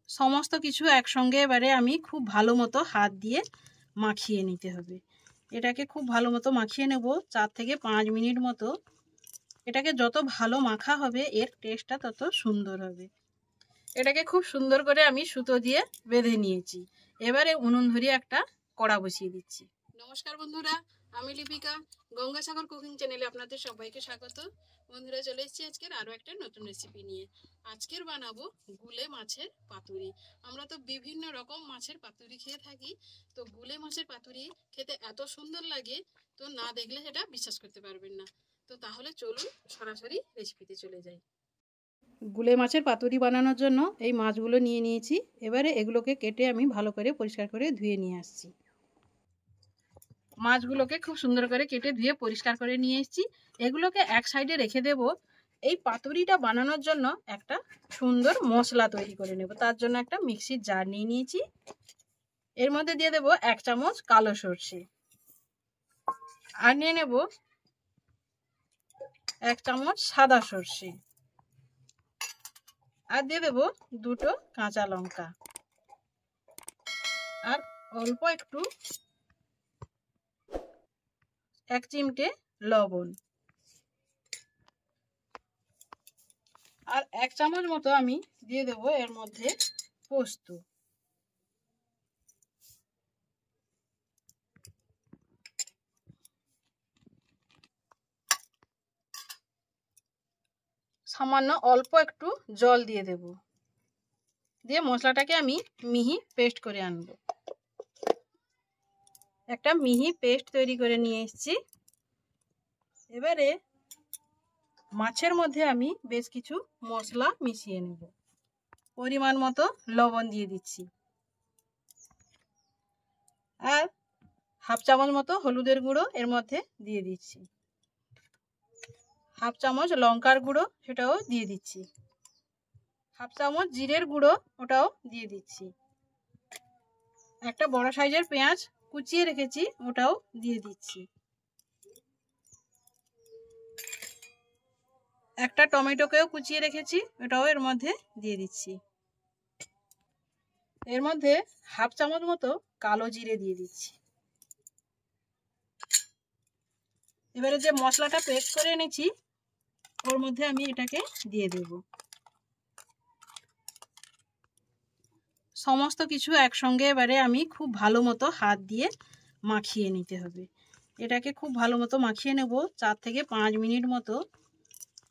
সমস্ত কিছু একসঙ্গে এবারে আমি খুব ভালো মতো হাত দিয়ে মাখিয়ে নিতে হবে। এটাকে খুব ভালো মতো মাখিয়ে নেব 4 থেকে 5 মিনিট মতো। এটাকে যত ভালো মাখা হবে এর টেস্টটা তত সুন্দর হবে। এটাকে খুব সুন্দর করে আমি সুতো দিয়ে বেঁধে নিয়েছি। এবারে উনুন ধরিয়ে একটা কড়া বসিয়ে দিচ্ছি। নমস্কার বন্ধুরা, আমি লিপিকা, গঙ্গাসাগর কুকিং চ্যানেলে আপনাদের সবাইকে স্বাগত। বন্ধুরা, চলে এসেছি আজকের আরও একটা নতুন রেসিপি নিয়ে। আজকের বানাবো গুলে মাছের পাতুরি। আমরা তো বিভিন্ন রকম মাছের পাতুরি খেয়ে থাকি, তো গুলে মাছের পাতুরি খেতে এত সুন্দর লাগে, তো না দেখলে সেটা বিশ্বাস করতে পারবেন না। তো তাহলে চলুন সরাসরি রেসিপিতে চলে যাই। গুলে মাছের পাতুরি বানানোর জন্য এই মাছগুলো নিয়ে নিয়েছি। এবারে এগুলোকে কেটে আমি ভালো করে পরিষ্কার করে ধুয়ে নিয়ে আসছি। মাছগুলোকে খুব সুন্দর করে কেটে ধুয়ে পরিষ্কার করে নিয়ে এসেছি। এগুলোকে এক সাইডে রেখে দেব। এই পাতুরিটা বানানোর জন্য একটা সুন্দর মশলা তৈরি করে নেব। তার জন্য একটা মিক্সির জার নিয়ে নিয়েছি। এর মধ্যে দিয়ে দেব 1 চামচ কালো সর্ষে, আর নিয়ে নেব 1 চামচ সাদা সর্ষে, আর দিয়ে দেব 2টো কাঁচা লঙ্কা, আর অল্প একটু 1 চিমটে লবণ, আর 1 চামচ মতো আমি দিয়ে দেব এর মধ্যে পোস্ত। সামান্য অল্প একটু জল দিয়ে দেব, দিয়ে মশলাটাকে আমি মিহি পেস্ট করে আনব। একটা মিহি পেস্ট তৈরি করে নিয়ে এসেছি। এবারে মাছের মধ্যে আমি বেশ কিছু মশলা মিশিয়ে নেব। পরিমাণ মতো লবণ দিয়ে দিচ্ছি, আর 1/2 চামচ মতো হলুদের গুঁড়ো এর মধ্যে দিয়ে দিচ্ছি। 1/2 চামচ লঙ্কার গুঁড়ো সেটাও দিয়ে দিচ্ছি। 1/2 চামচ জিরের গুঁড়ো ওটাও দিয়ে দিচ্ছি। একটা বড় সাইজের পেঁয়াজ কুচিয়ে রেখেছি, ওটাও দিয়ে দিচ্ছি। একটা টমেটোকেও কুচিয়ে রেখেছি, ওটাও এর মধ্যে দিয়ে দিচ্ছি। এর মধ্যে 1/2 চামচ মতো কালো জিরে দিয়ে দিচ্ছি। এবারে যে মশলাটা পেস্ট করে এনেছি ওর মধ্যে আমি এটাকে দিয়ে দেব। সমস্ত কিছু একসঙ্গে এবারে আমি খুব ভালো মতো হাত দিয়ে মাখিয়ে নিতে হবে। এটাকে খুব ভালো মতো মাখিয়ে নেব 4 থেকে 5 মিনিট মতো।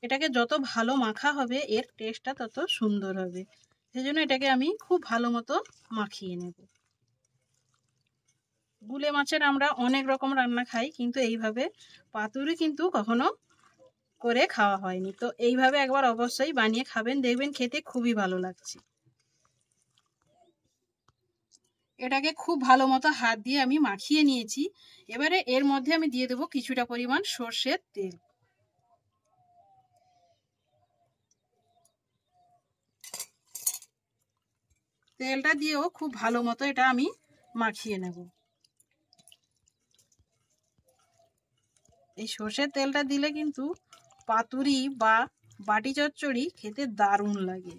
এটাকে যত ভালো মাখা হবে এর টেস্টটা তত সুন্দর হবে। সেজন্য এটাকে আমি খুব ভালো মতো মাখিয়ে নেব। গুলে মাছের আমরা অনেক রকম রান্না খাই, কিন্তু এইভাবে পাতুরি কিন্তু কখনো করে খাওয়া হয়নি। তো এইভাবে একবার অবশ্যই বানিয়ে খাবেন, দেখবেন খেতে খুবই ভালো লাগছে। এটাকে খুব ভালো মতো হাত দিয়ে আমি মাখিয়ে নিয়েছি। এবারে এর মধ্যে আমি দিয়ে দেবো কিছুটা পরিমাণ সর্ষের তেল। তেলটা দিয়েও খুব ভালো মতো এটা আমি মাখিয়ে নেব। এই সর্ষের তেলটা দিলে কিন্তু পাতুরি বা বাটি চচ্চড়ি খেতে দারুণ লাগে।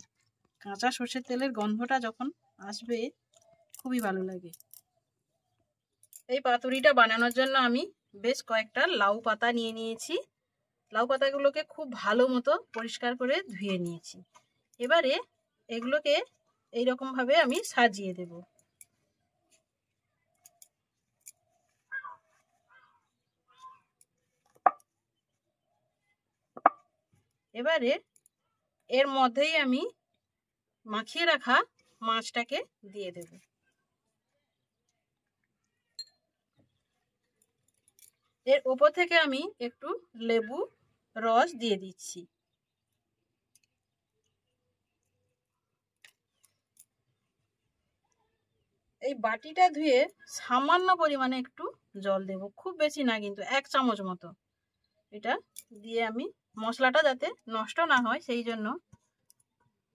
কাঁচা সর্ষের তেলের গন্ধটা যখন আসবে খুবই ভালো লাগে। এই পাতুরিটা বানানোর জন্য আমি বেশ কয়েকটা লাউ পাতা নিয়ে নিয়েছি। লাউ পাতাগুলোকে খুব ভালো মতো পরিষ্কার করে ধুয়ে নিয়েছি। এবারে এগুলোকে এইরকমভাবে আমি সাজিয়ে দেব। এবারে এর মধ্যেই আমি মাখিয়ে রাখা মাছটাকে দিয়ে দেব। এর উপর থেকে আমি একটু লেবু রস দিয়ে দিচ্ছি। এই বাটিটা ধুয়ে সামান্য পরিমাণে একটু জল দেব, খুব বেশি না, কিন্তু 1 চামচ মতো। এটা দিয়ে আমি মশলাটা যাতে নষ্ট না হয় সেই জন্য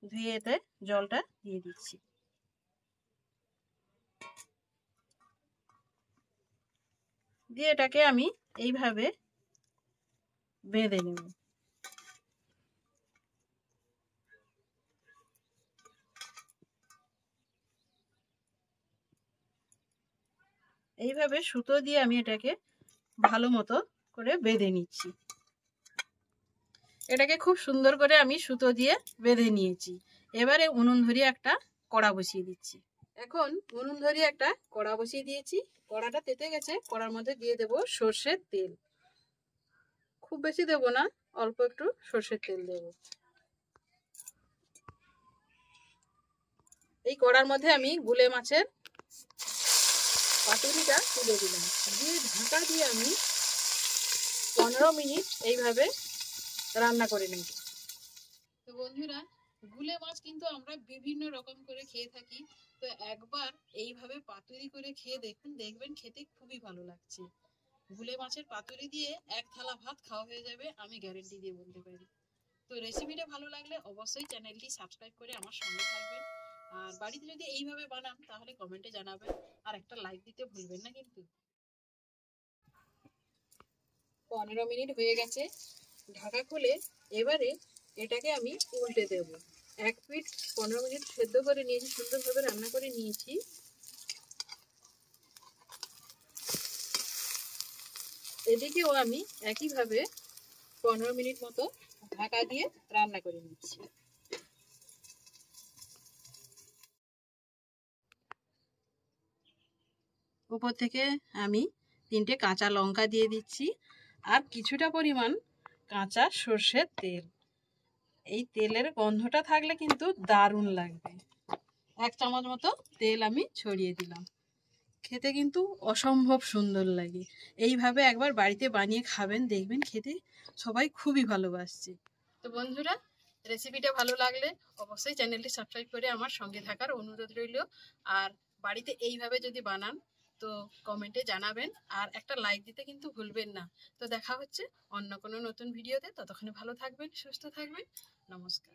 ধুয়ে এতে জলটা দিয়ে দিচ্ছি। দিয়ে এটাকে আমি এইভাবে বেঁধে নেব। এইভাবে সুতো দিয়ে আমি এটাকে ভালো মতো করে বেঁধে নিচ্ছি। এটাকে খুব সুন্দর করে আমি সুতো দিয়ে বেঁধে নিয়েছি। এবারে উনুন ধরিয়ে একটা কড়া বসিয়ে দিচ্ছি। এখন উনুন ধরিয়ে একটা কড়া বসিয়ে দিয়েছি। কড়াটা তেতে গেছে, কড়ার মধ্যে দিয়ে দেব সর্ষের তেল। খুব বেশি দেব না, অল্প একটু সর্ষের তেল দেব। এই কড়ার মধ্যে আমি গুলে মাছের পাতুরিটা তুলে দিলাম, দিয়ে ঢাকা দিয়ে আমি 15 মিনিট এইভাবে রান্না করে নেব। তো বন্ধুরা, গুলে মাছ কিন্তু আমরা বিভিন্ন রকম করে খেয়ে থাকি, তো একবার এইভাবে পাতুরি করে খেয়ে দেখুন, দেখবেন খেতে খুবই ভালো লাগছে। গুলে মাছের পাতুরি দিয়ে এক থালা ভাত খাওয়া হয়ে যাবে, আমি গ্যারেন্টি দিয়ে বলতে পারি। তো রেসিপিটা ভালো লাগলে অবশ্যই চ্যানেলটি সাবস্ক্রাইব করে আমার সঙ্গে থাকবেন। আর বাড়িতে যদি এইভাবে বানান তাহলে কমেন্টে জানাবেন, আর একটা লাইক দিতে ভুলবেন না কিন্তু। 15 মিনিট হয়ে গেছে, ঢাকা খুলে এবারে এটাকে আমি উল্টে দেব। এক পিঠ 15 মিনিট সেদ্ধ করে নিয়েছি, সুন্দরভাবে রান্না করে নিয়েছি। এদিকেও আমি একইভাবে 15 মিনিট মতো ঢাকা দিয়ে রান্না করে নিচ্ছি। উপর থেকে আমি 3টে কাঁচা লঙ্কা দিয়ে দিচ্ছি, আর কিছুটা পরিমাণ কাঁচা সর্ষের তেল। এই তেলের গন্ধটা থাকলে কিন্তু দারুণ লাগবে। 1 চামচ মতো তেল আমি ছড়িয়ে দিলাম। খেতে কিন্তু অসম্ভব সুন্দর লাগে। এইভাবে একবার বাড়িতে বানিয়ে খাবেন, দেখবেন খেতে সবাই খুবই ভালোবাসছে। তো বন্ধুরা, রেসিপিটা ভালো লাগলে অবশ্যই চ্যানেলটি সাবস্ক্রাইব করে আমার সঙ্গে থাকার অনুরোধ রইল। আর বাড়িতে এইভাবে যদি বানান তো কমেন্টে জানাবেন, আর একটা লাইক দিতে কিন্তু ভুলবেন না। তো দেখা হচ্ছে অন্য কোনো নতুন ভিডিওতে, ততক্ষণে ভালো থাকবেন, সুস্থ থাকবেন। নমস্কার।